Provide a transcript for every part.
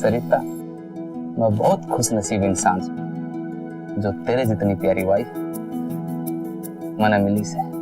सरिता, मैं बहुत खुश नसीब इंसान हूँ जो तेरे जितनी प्यारी वाइफ मना मिली से।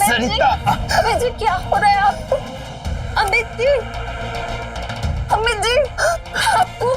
सरिता, अमित जी क्या हो रहा है आपको? अमित जी, अमित जी आपको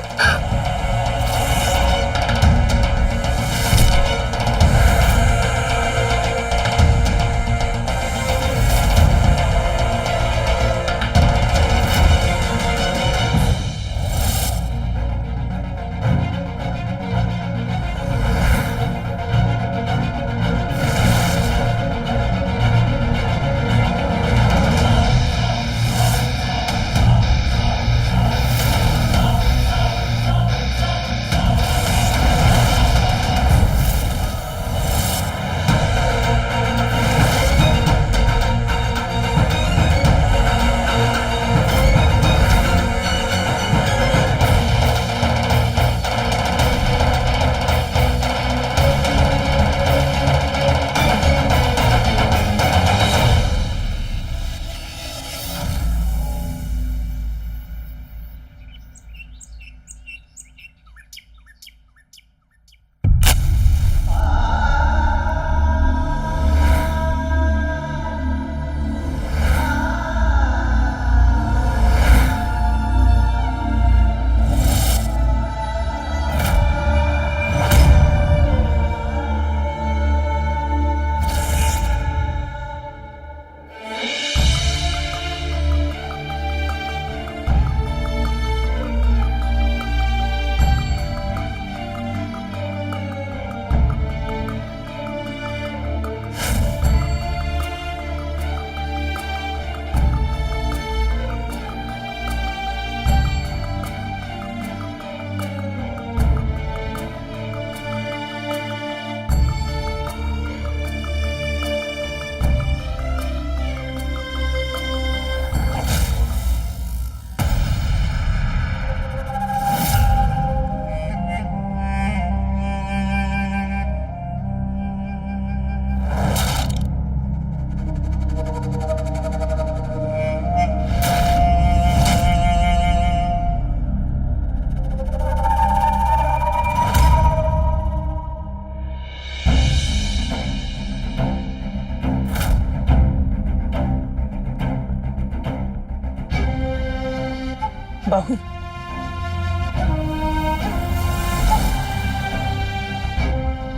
बहू,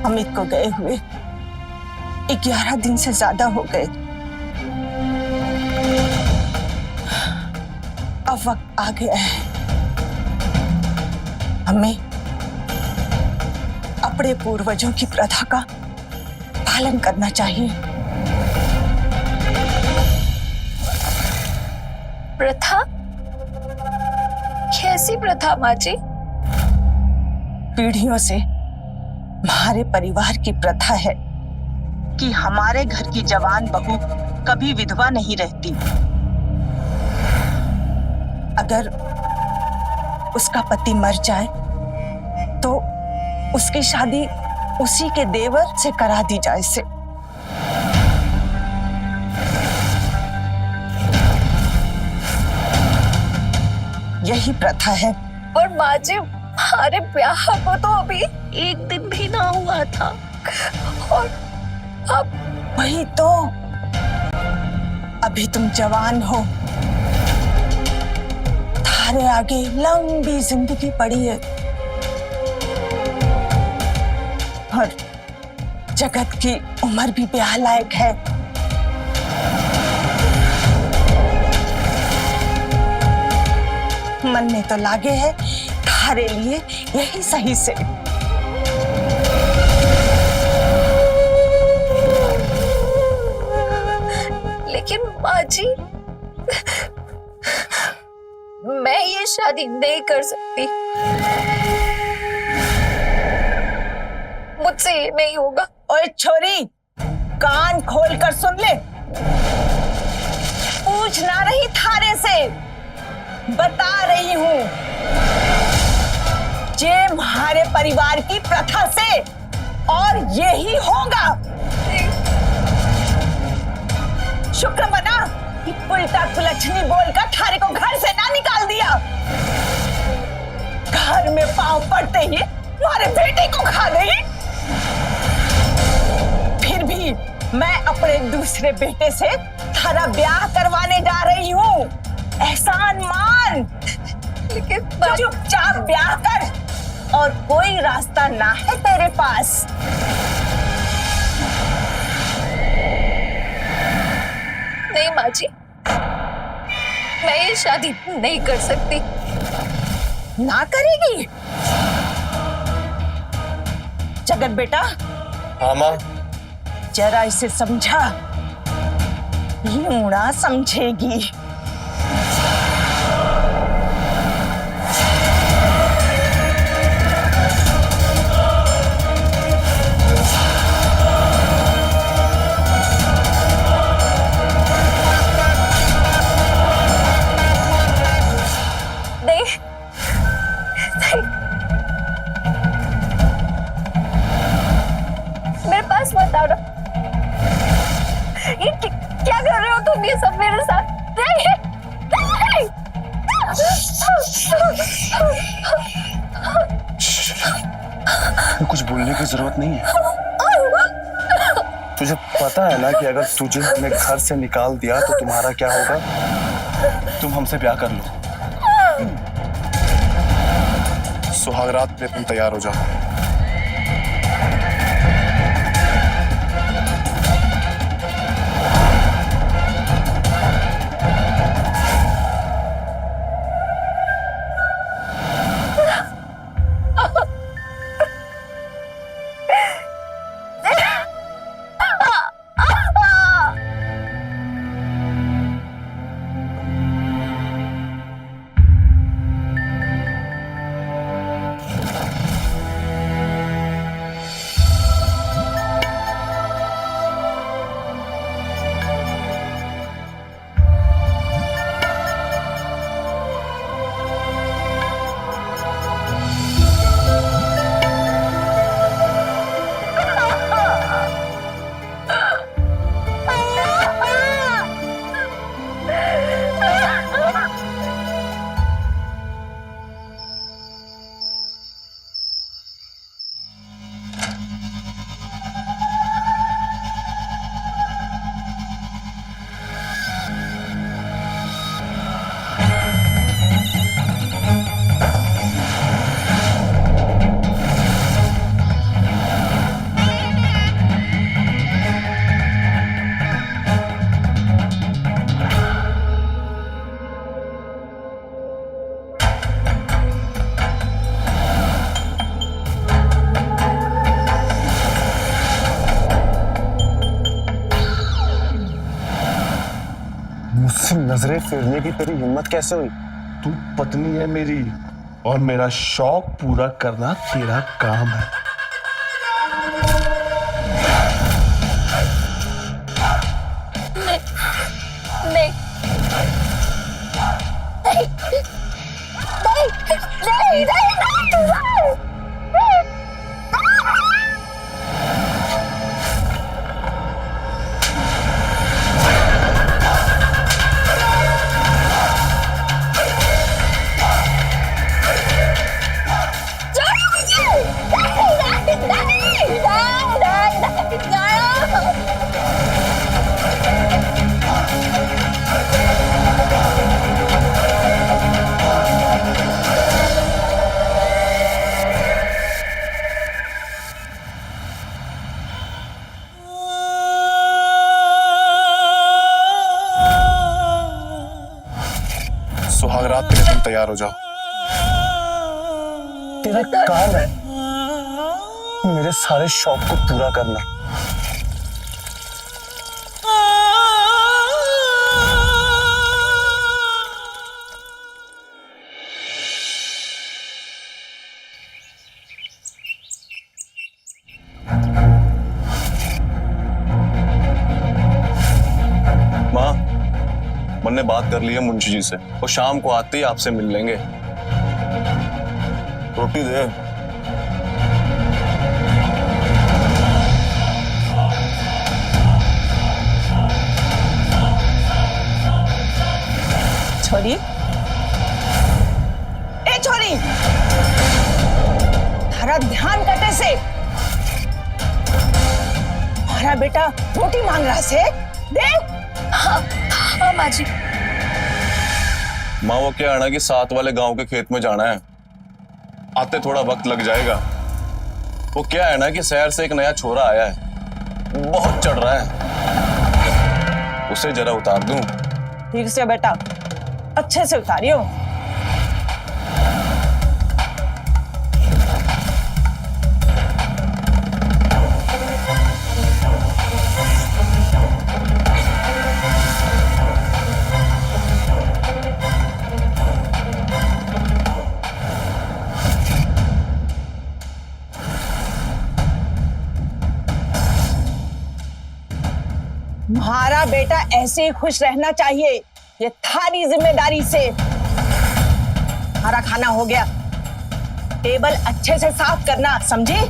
अमित को गए हुए 11 दिन से ज्यादा हो गए। अब वक्त आ गया है हमें अपने पूर्वजों की प्रथा का पालन करना चाहिए। प्रथा? कैसी प्रथा माँ जी? पीढ़ियों से हमारे परिवार की प्रथा है कि हमारे घर की जवान बहू कभी विधवा नहीं रहती। अगर उसका पति मर जाए तो उसकी शादी उसी के देवर से करा दी जाए से। यही प्रथा है। पर माँ जी, हमारे ब्याह को तो अभी 1 दिन भी ना हुआ था और अब वही तो, अभी तुम जवान हो, थारे आगे लंबी जिंदगी पड़ी है और जगत की उम्र भी ब्याह लायक है। मन में तो लागे है थारे लिए यही सही से। लेकिन माँ जी, मैं ये शादी नहीं कर सकती। मुझसे ये नहीं होगा। ओए छोरी, कान खोल कर सुन ले। पूछ ना रही थारे से, बता रही हूँ। जे हमारे परिवार की प्रथा से, और यही होगा। शुक्र मना कि उल्टा कुलच्छनी बोलकर थारे को घर से ना निकाल दिया। घर में पांव पड़ते ही हमारे बेटे को खा गई। फिर भी मैं अपने दूसरे बेटे से थारा ब्याह करवाने जा रही हूँ। एहसान मान। लेकिन चुपचाप ब्याह कर, और कोई रास्ता ना है तेरे पास। नहीं माँ जी, मैं ये शादी नहीं कर सकती। ना करेगी? जगत बेटा। हाँ माँ। जरा इसे समझा, यूं ना समझेगी। मेरे पास मत आओ ना। ये क्या कर रहे हो तुम ये सब मेरे साथ? नहीं, नहीं। कुछ बोलने की जरूरत नहीं है। तुझे पता है ना कि अगर तुझे हमने घर से निकाल दिया तो तुम्हारा क्या होगा? तुम हमसे ब्याह कर लो। सुहागरात पे तुम तैयार हो जाओ। मुझसे नजरें फेरने की तेरी हिम्मत कैसे हुई? तू पत्नी है मेरी, और मेरा शौक पूरा करना तेरा काम है। नहीं, नहीं, नहीं, नहीं, नहीं। छोड़ो मुझे! सुहागरात के लिए तुम तैयार हो जाओ। तेरा काम है मेरे सारे शौक को पूरा करना। माँ, मैंने बात कर ली है मुंशी जी से, वो शाम को आते ही आपसे मिल लेंगे। रोटी दे। छोरी, ए छोरी, थारा ध्यान कटे से। हमारा बेटा रोटी मांग रहा से, दे। हाँ माँ जी। माँ, वो क्या है ना कि साथ वाले गांव के खेत में जाना है, आते थोड़ा वक्त लग जाएगा। वो क्या है ना कि शहर से एक नया छोरा आया है, बहुत चढ़ रहा है, उसे जरा उतार दूं। ठीक से बेटा, अच्छे से उतारियो। तुम्हारा बेटा ऐसे ही खुश रहना चाहिए, ये थारी जिम्मेदारी से। हमारा खाना हो गया, टेबल अच्छे से साफ करना, समझी?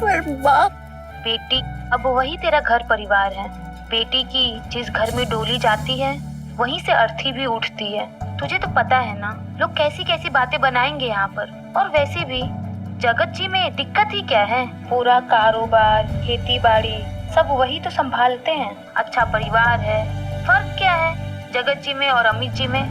पर माँ, बेटी, अब वही तेरा घर परिवार है। बेटी की जिस घर में डोली जाती है वहीं से अर्थी भी उठती है। तुझे तो पता है ना, लोग कैसी कैसी बातें बनाएंगे यहाँ पर। और वैसे भी जगत जी में दिक्कत ही क्या है, पूरा कारोबार, खेती बाड़ी सब वही तो संभालते हैं। अच्छा परिवार है, फर्क क्या है जगत जी में और अमित जी में?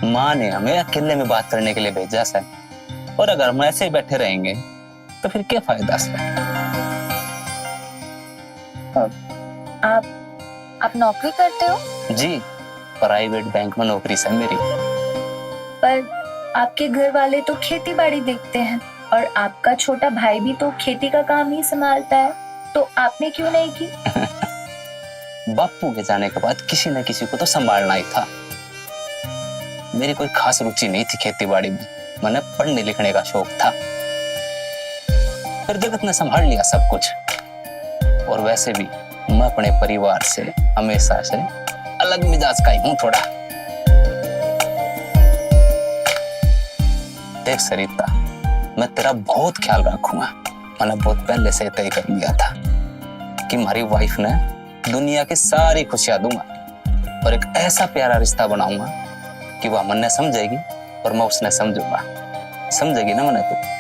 माँ ने हमें अकेले में बात करने के लिए भेजा सर, और अगर हम ऐसे ही बैठे रहेंगे तो फिर क्या फायदा सर? आप नौकरी करते हो? जी, प्राइवेट बैंक में नौकरी सर मेरी। पर आपके घर वाले तो खेती बाड़ी देखते हैं और आपका छोटा भाई भी तो खेती का काम ही संभालता है, तो आपने क्यों नहीं की? बापू के जाने के बाद किसी न किसी को तो संभालना ही था। मेरी कोई खास रुचि नहीं थी खेती बाड़ी में, मैंने पढ़ने लिखने का शौक था। फिर जगत ने संभाल लिया सब कुछ। और वैसे भी मैं अपने परिवार से हमेशा से अलग मिजाज का ही हूं थोड़ा। देख सरिता, मैं तेरा बहुत ख्याल रखूंगा। मैंने बहुत पहले से तय कर लिया था कि हमारी वाइफ ने दुनिया की सारी खुशियां दूंगा और एक ऐसा प्यारा रिश्ता बनाऊंगा कि वह मन ने समझेगी और मैं उसने समझूंगा। समझेगी ना मैंने तो?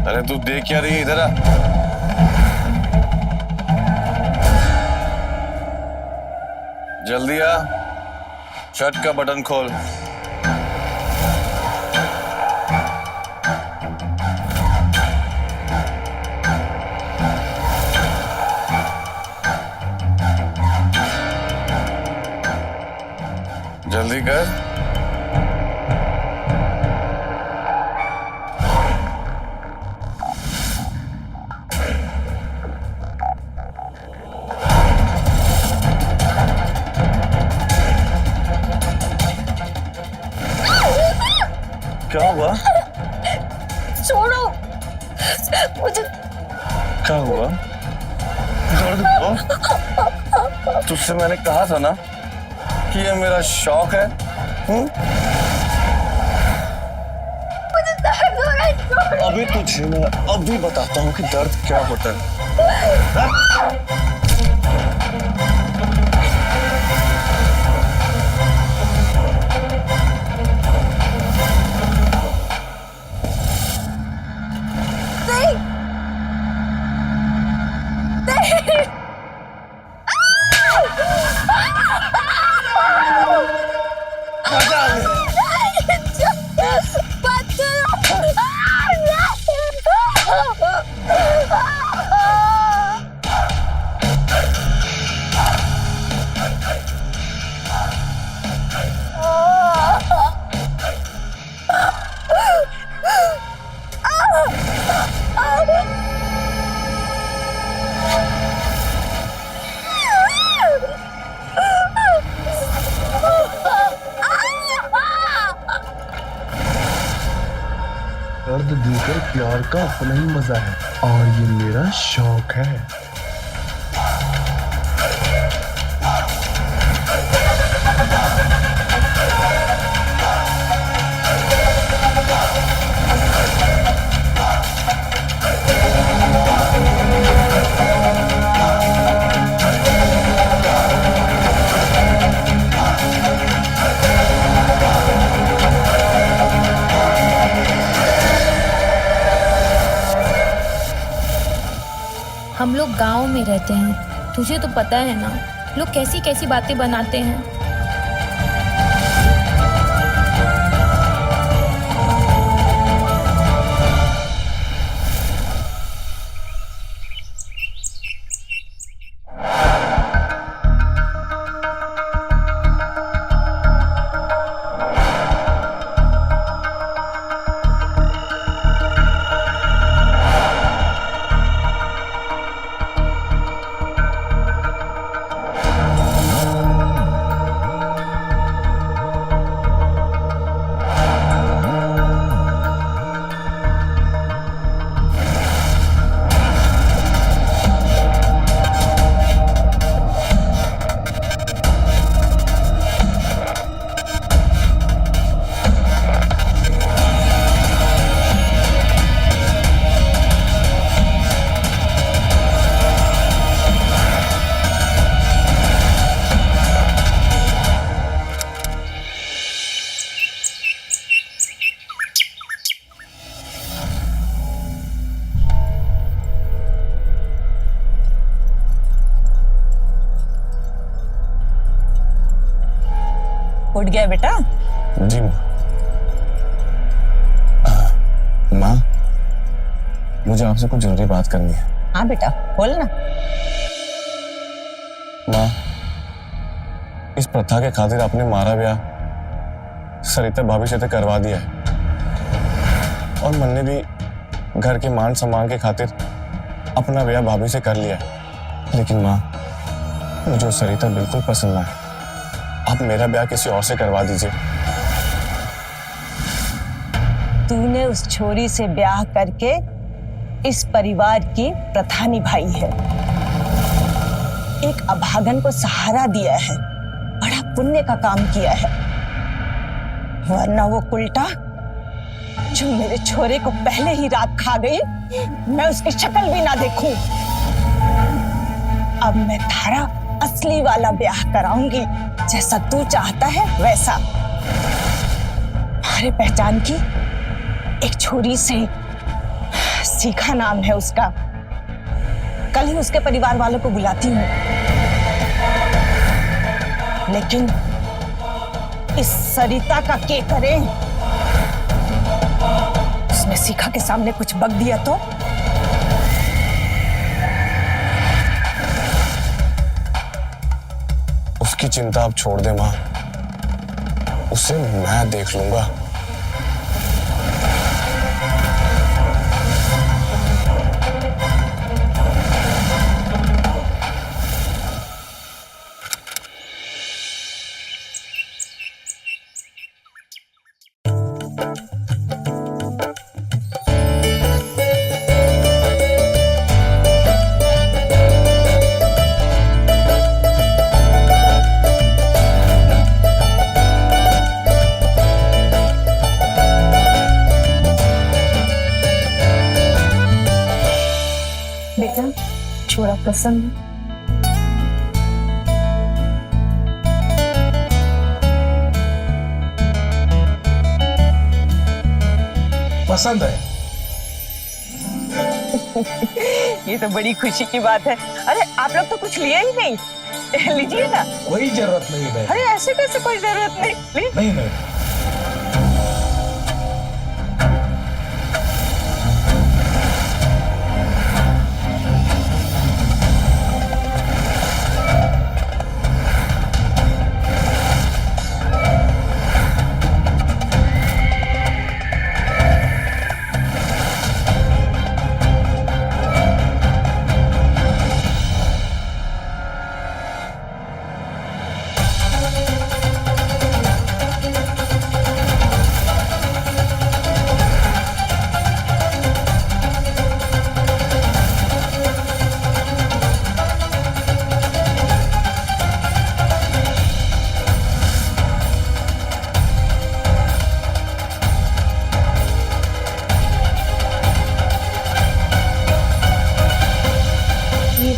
अरे तू देख क्या रही है, इधर आ। जल्दी आ, शर्ट का बटन खोल। जल्दी कर। क्या हुआ? छोड़ो मुझे। क्या हुआ? दर्द हुआ? तुझसे मैंने कहा था ना कि ये मेरा शौक है। मुझे दर्द हो रहा है, छोड़ो। अभी तुझे मैं अभी बताता हूँ कि दर्द क्या होता है। नहीं नहीं। बात दर्द देकर प्यार का अपना ही मजा है और ये मेरा शौक है। हम लोग गांव में रहते हैं, तुझे तो पता है ना लोग कैसी कैसी बातें बनाते हैं। उठ गया बेटा? जी माँ। माँ, मुझे आपसे कुछ जरूरी बात करनी है। हाँ बेटा बोल ना। माँ, इस प्रथा के खातिर आपने मारा ब्याह सरिता भाभी से तो करवा दिया है और मन ने भी घर के मान सम्मान के खातिर अपना ब्याह भाभी से कर लिया है। लेकिन माँ, मुझे सरिता बिल्कुल पसंद ना है। आप मेरा ब्याह किसी और से करवा दीजिए। तूने उस छोरी से ब्याह करके इस परिवार की प्रथा निभाई है, एक अभागन को सहारा दिया है, बड़ा पुण्य का काम किया है। वरना वो उल्टा जो मेरे छोरे को पहले ही रात खा गई, मैं उसकी शक्ल भी ना देखूं। अब मैं थारा असली वाला ब्याह कराऊंगी, जैसा तू चाहता है वैसा। हमारे पहचान की एक छोरी से, सीखा नाम है उसका। कल ही उसके परिवार वालों को बुलाती हूँ, लेकिन इस सरिता का क्या करें? उसने सीखा के सामने कुछ बक दिया तो? उसकी चिंता आप छोड़ दे माँ। उसे मैं देख लूंगा। बेटा, छोरा पसंद है? पसंद है। ये तो बड़ी खुशी की बात है। अरे आप लोग तो कुछ लिया ही नहीं। लीजिए ना। कोई जरूरत नहीं है। अरे ऐसे कैसे, कोई जरूरत नहीं। नहीं नहीं।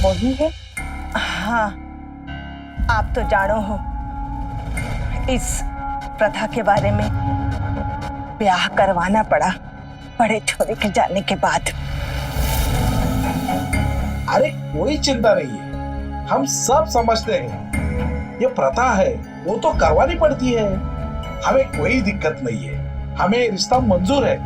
वही है। हाँ, आप तो जानो हो इस प्रथा के बारे में। ब्याह करवाना पड़ा बड़े छोरे के जाने के बाद। अरे कोई चिंता नहीं है, हम सब समझते हैं ये प्रथा है, वो तो करवानी पड़ती है। हमें कोई दिक्कत नहीं है, हमें रिश्ता मंजूर है।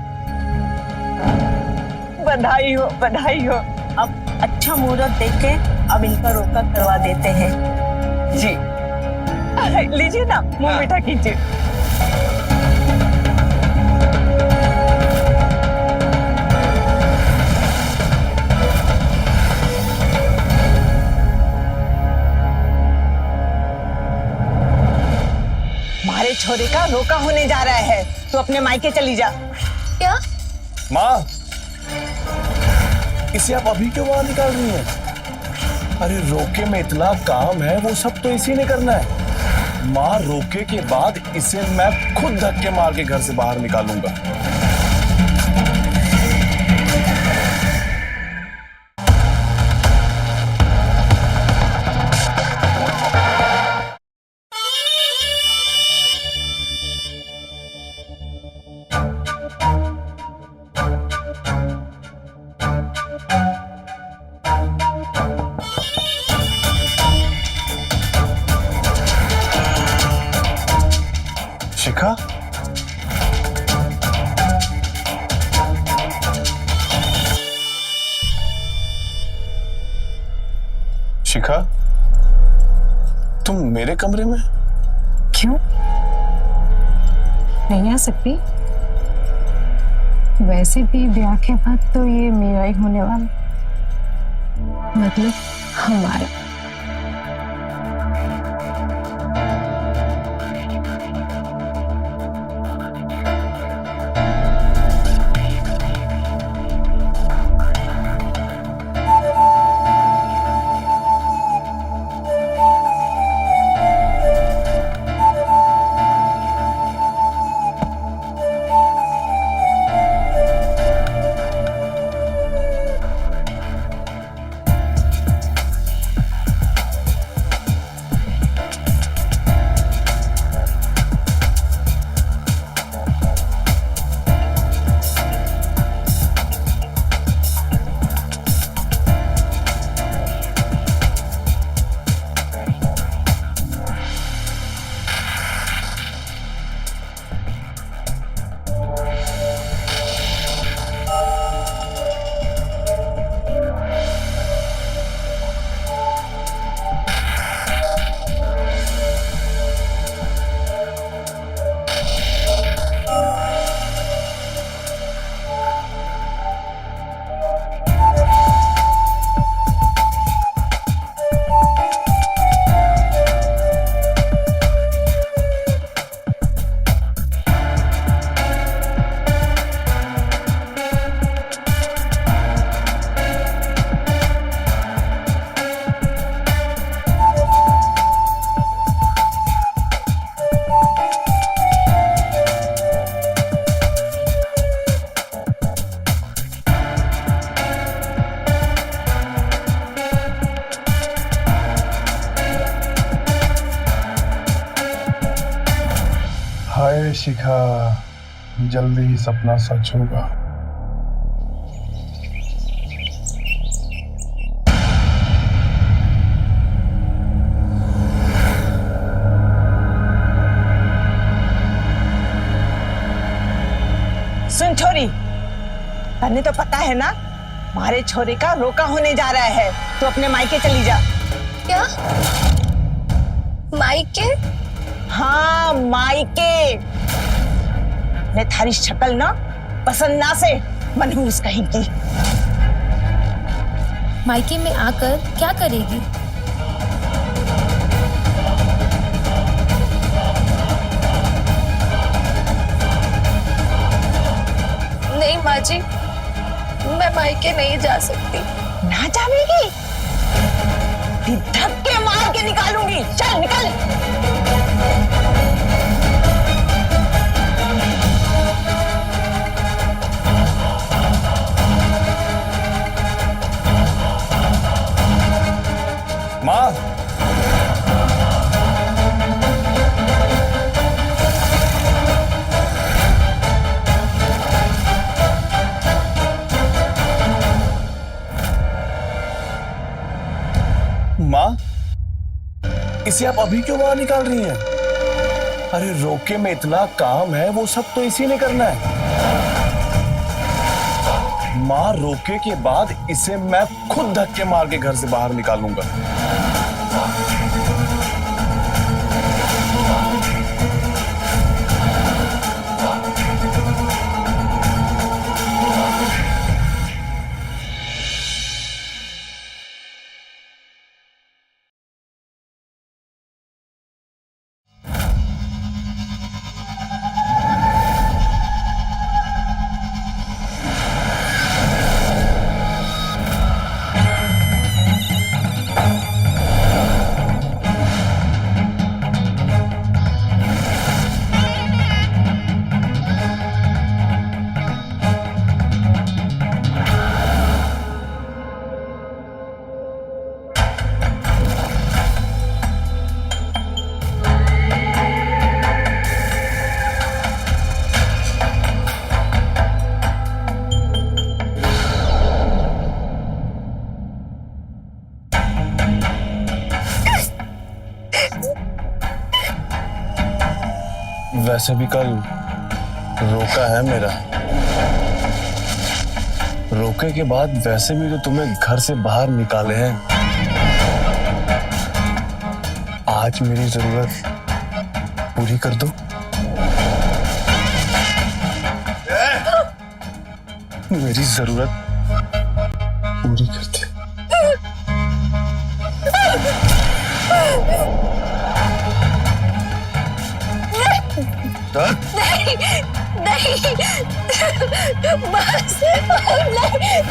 बधाई हो, बधाई हो। अब अच्छा मुहूर्त देख के अब इनका रोका करवा देते हैं। जी लीजिए ना, मुंह मीठा कीजिए। हमारे छोरे का रोका होने जा रहा है, तो अपने मायके चली जा। क्या? माँ, इसे आप अभी क्यों बाहर निकाल रही हैं? अरे रोके में इतना काम है, वो सब तो इसी ने करना है। माँ, रोके के बाद इसे मैं खुद धक्के मार के घर से बाहर निकालूंगा। शिखा, शिखा, तुम मेरे कमरे में? क्यों नहीं आ सकती? वैसे भी ब्याह के बाद तो ये मेरा ही होने वाला, मतलब हमारा। हाय रे शिखा, जल्दी ही सपना सच होगा। सुन छोरी, तन्ने तो पता है ना हमारे छोरे का रोका होने जा रहा है, तो अपने मायके चली जा। क्या? मायके? हाँ मायके। मैं थारी शक्ल ना पसंद ना से मनहूस कहेंगी। मायके में आकर क्या करेगी? नहीं माँ जी, मैं मायके नहीं जा सकती। ना जावेगी? फिर धक्के मार के निकालूंगी। चल निकल। माँ, माँ, इसे आप अभी क्यों बाहर निकाल रही हैं? अरे रोके में इतना काम है, वो सब तो इसी ने करना है। माँ, रोके के बाद इसे मैं खुद धक्के मार के घर से बाहर निकालूंगा। वैसे भी कल रोका है मेरा। रोके के बाद वैसे भी तो तुम्हें घर से बाहर निकाले हैं। आज मेरी जरूरत पूरी कर दो। मेरी जरूरत पूरी कर दे। नहीं, नहीं, बस, नहीं।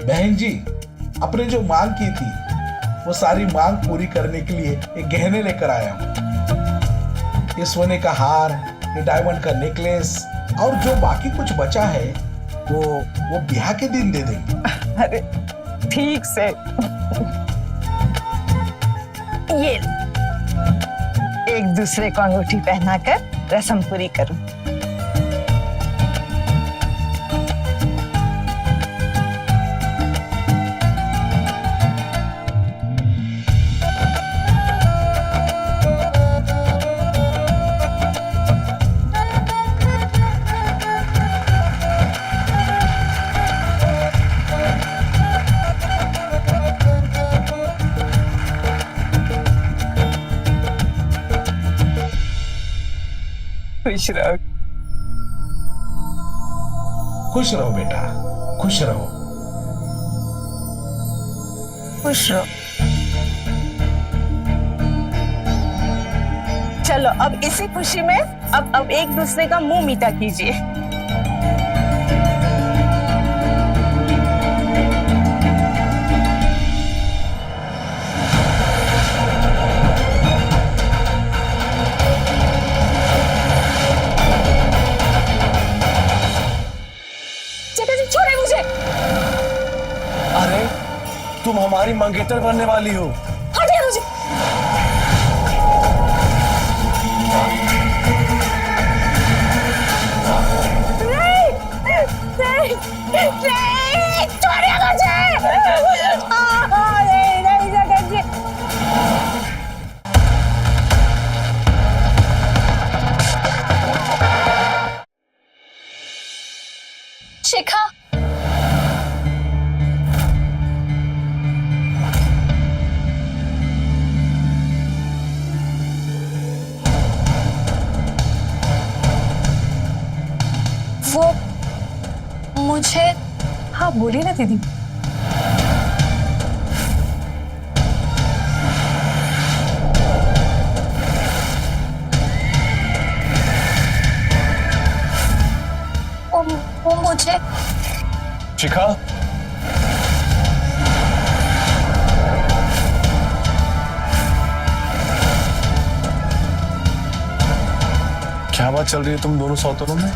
बहन जी, आपने जो मांग की थी वो सारी मांग पूरी करने के लिए एक गहने लेकर आया हूँ। ये सोने का हार, ये डायमंड का नेकलेस और जो बाकी कुछ बचा है वो ब्याह के दिन दे देंगे। अरे ठीक से। ये एक दूसरे को अंगूठी पहनाकर रस्म पूरी करूं। खुश रहो। खुश रहो बेटा, खुश रहो। खुश रहो। चलो अब इसी खुशी में अब एक दूसरे का मुंह मीठा कीजिए। चटर्जी छोड़े मुझे। अरे तुम हमारी मंगेतर बनने वाली हो। हटिए मुझे। नहीं, छोड़िए मुझे। नहीं चटर्जी। शिखा, वो मुझे, हाँ बोलिए ना दीदी। वो मुझे शिखा, क्या बात चल रही है तुम दोनों सौतनों में?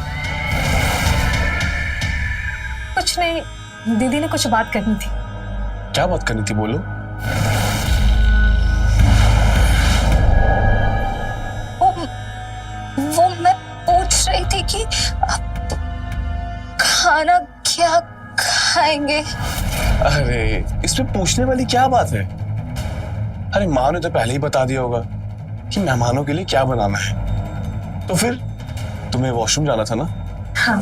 कुछ नहीं, दीदी ने कुछ बात करनी थी। क्या बात करनी थी, बोलो। वो मैं पूछ रही थी कि आप खाना क्या खाएंगे। अरे इसमें पूछने वाली क्या बात है? अरे माँ ने तो पहले ही बता दिया होगा कि मेहमानों के लिए क्या बनाना है। तो फिर तुम्हें वॉशरूम जाना था ना? हाँ।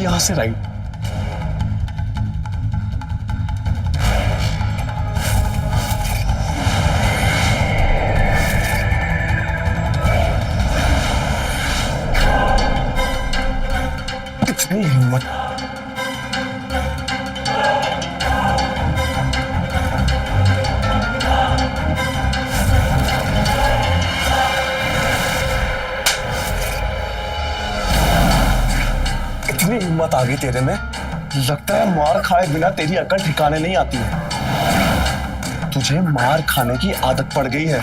यहाँ से राइट। कितनी हिम्मत! इतनी हिम्मत आ गई तेरे में, लगता है मार खाए बिना तेरी अकल ठिकाने नहीं आती है। तुझे मार खाने की आदत पड़ गई है।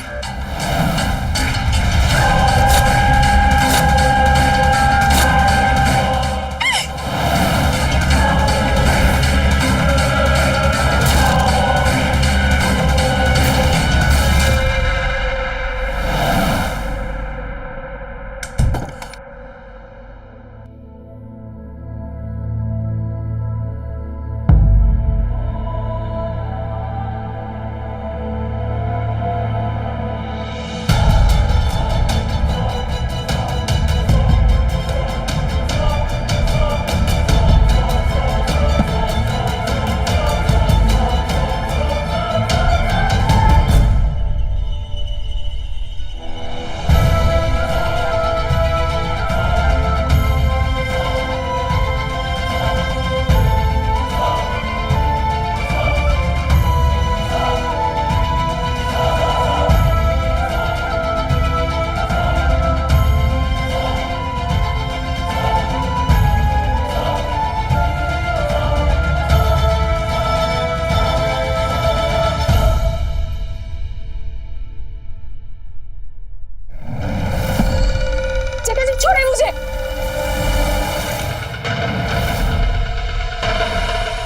छोड़े मुझे।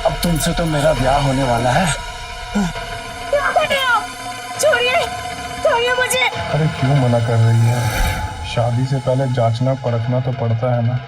अब तुमसे तो मेरा ब्याह होने वाला है। क्या कर रहे हैं आप? छोड़िए, छोड़िए मुझे। अरे क्यों मना कर रही है? शादी से पहले जांचना परखना तो पड़ता है ना।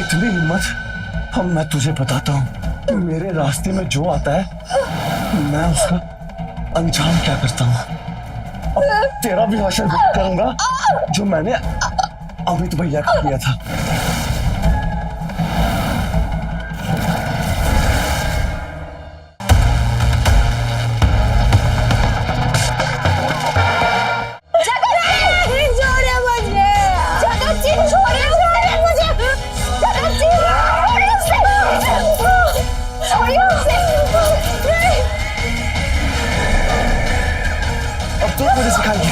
इतनी हिम्मत, अब मैं तुझे बताता हूँ मेरे रास्ते में जो आता है मैं उसका अंजाम क्या करता हूँ। अब तेरा भी हशर करूंगा जो मैंने अमित भैया का किया था। अब तू मुझे सिखाएगी।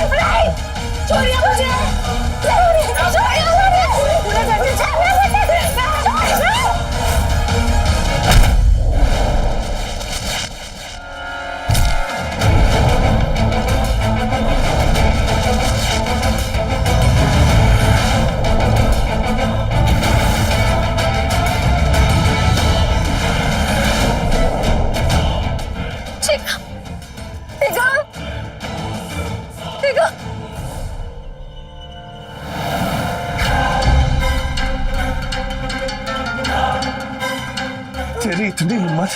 तेरी इतनी हिम्मत,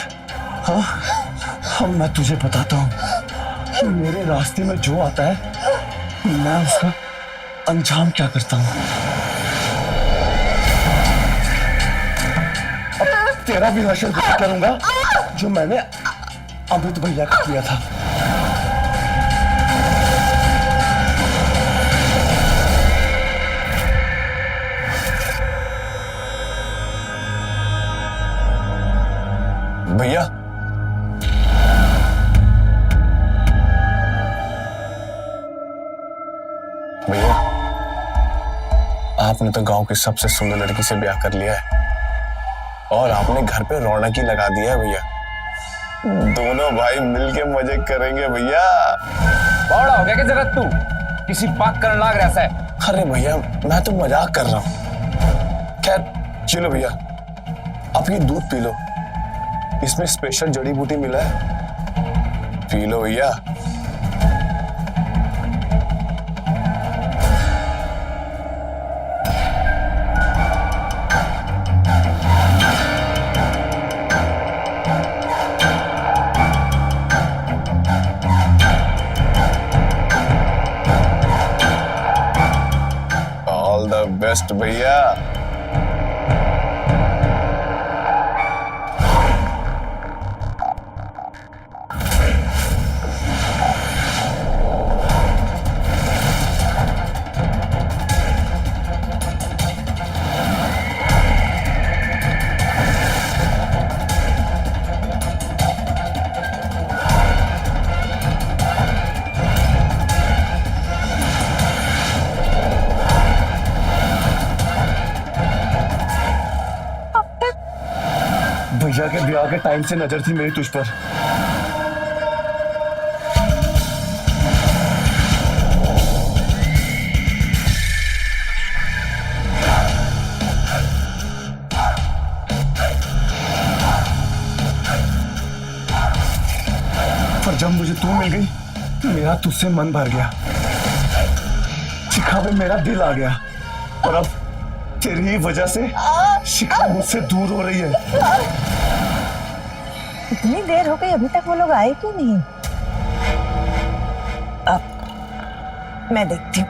हाँ अब मैं तुझे बताता हूँ मेरे रास्ते में जो आता है मैं उसका अंजाम क्या करता हूँ। अब तेरा भी हशर करूंगा जो मैंने अमित भैया का किया था। भैया भैया आपने तो गांव की सबसे सुंदर लड़की से ब्याह कर लिया है और आपने घर पे रौनक ही लगा दिया है भैया। दोनों भाई मिलके मजे करेंगे भैया। बड़ा हो गया कि जगत तू किसी बात करने लाग रहा है। अरे भैया मैं तो मजाक कर रहा हूँ। खैर चलो भैया आप ये दूध पी लो, इसमें स्पेशल जड़ी बूटी मिला है, पी लो भैया। ऑल द बेस्ट भैया। भैया के ब्याह के टाइम से नजर थी मेरी तुझ पर। पर जब मुझे तू मिल गई मेरा तुझसे मन भर गया, शिखा में मेरा दिल आ गया और अब तेरी ही वजह से शिखा मुझसे दूर हो रही है। इतनी देर हो गई अभी तक वो लोग आए क्यों नहीं? अब मैं देखती हूँ।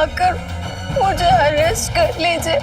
आकर मुझे अरेस्ट कर लीजिए।